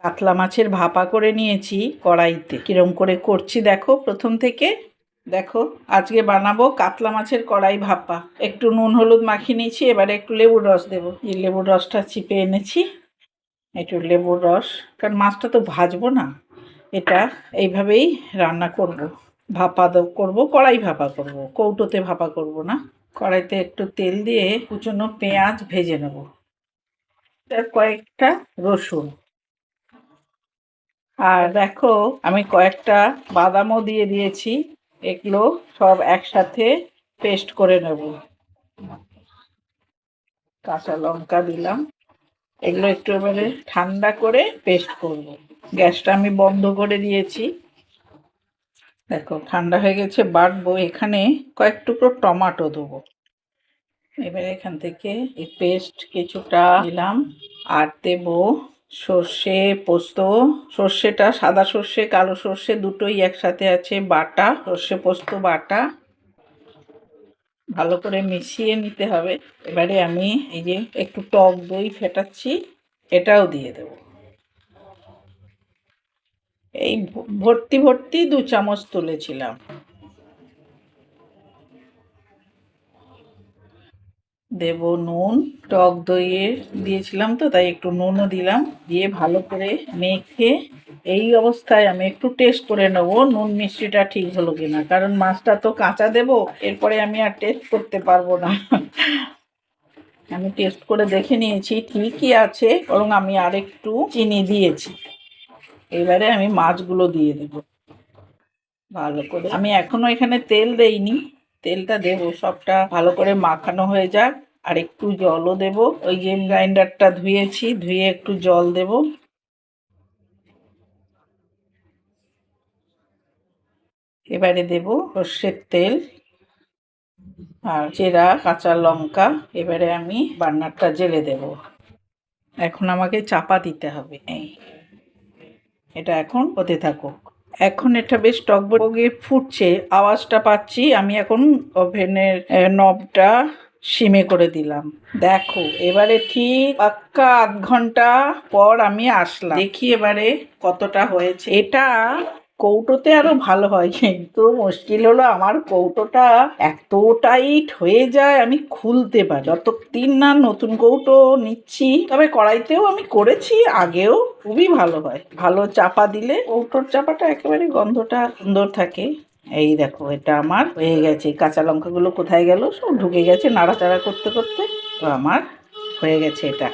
কাতলা মাছের ভাপা করে নিয়েছি কড়াইতে। কিরম করে করছি দেখো প্রথম থেকে। দেখো আজকে বানাবো কাতলা মাছের কড়াই ভাপা। একটু নুন হলুদ মাখিয়ে নিয়েছি, এবারে একটু লেবুর রস দেবো। এই লেবুর রসটা চিপে এনেছি, একটু লেবুর রস, কারণ মাছটা তো ভাজবো না, এটা এইভাবেই রান্না করব। ভাপা করবো, কড়াই ভাপা করব, কৌটোতে ভাপা করব না। কড়াইতে একটু তেল দিয়ে কুচনো পেঁয়াজ ভেজে নেব, কয়েকটা রসুন, আর দেখো আমি কয়েকটা বাদামও দিয়ে দিয়েছি। এগুলো সব একসাথে পেস্ট করে নেব। কাঁচা লঙ্কা দিলাম, এগুলো একটু এবারে ঠান্ডা করে পেস্ট করব। গ্যাসটা আমি বন্ধ করে দিয়েছি। দেখো ঠান্ডা হয়ে গেছে, বাটবো। এখানে কয়েক টুকরো টমেটো দেবো। এবারে এখান থেকে এই পেস্ট কিছুটা দিলাম, আর দেবো সর্ষে পোস্ত। সর্ষেটা সাদা সর্ষে কালো সর্ষে দুটোই একসাথে আছে বাটা, সর্ষে পোস্ত বাটা। ভালো করে মিশিয়ে নিতে হবে। এবারে আমি এই যে একটু টক দই ফেটাচ্ছি, এটাও দিয়ে দেব। এই ভর্তি ভর্তি 2 চামচ তুলেছিলাম। দেব নুন, টক দইয়ে দিয়েছিলাম তো তাই একটু নুনও দিলাম, দিয়ে ভালো করে মেখে এই অবস্থায় আমি একটু টেস্ট করে নেব নুন মিষ্টিটা ঠিক হলো কিনা, কারণ মাছটা তো কাঁচা দেব, এরপরে আমি আর টেস্ট করতে পারবো না। আমি টেস্ট করে দেখে নিয়েছি, ঠিকই আছে, বরং আমি আর একটু চিনি দিয়েছি। এবারে আমি মাছগুলো দিয়ে দেব ভালো করে। আমি এখনো এখানে তেল দেইনি, তেলটা দেব, সবটা ভালো করে মাখানো হয়ে যাক। আর একটু জলও দেব, ওই যে গ্রাইন্ডারটা ধুয়েছি, ধুয়ে একটু জল দেব। এবারে দেব সর্ষের তেল আর চেরা কাঁচা লঙ্কা। এবারে আমি বার্নারটা জেলে দেব। এখন আমাকে চাপা দিতে হবে। এটা এখন হতে থাকুক। এখন এটা বেশ টকবগে ফুটছে, আওয়াজটা পাচ্ছি। আমি এখন ওভেনের নবটা সিমে করে দিলাম। দেখো এবারে ঠিক পাক্কা আধ ঘন্টা পর আমি আসলাম, দেখি এবারে কতটা হয়েছে। এটা কৌটোতে আরো ভালো হয়, কিন্তু মুশকিল হলো আমার কৌটোটা এত টাইট হয়ে যায় আমি খুলতে পারি। যতদিন না নতুন কৌটো নিচ্ছি, তবে কড়াইতেও আমি করেছি আগেও, খুবই ভালো হয়। ভালো চাপা দিলে কৌটোর চাপাটা একেবারে গন্ধটা সুন্দর থাকে। এই দেখো এটা আমার হয়ে গেছে। কাঁচা লঙ্কাগুলো কোথায় গেল, সব ঢুকে গেছে নাড়াচাড়া করতে করতে। তো আমার হয়ে গেছে এটা।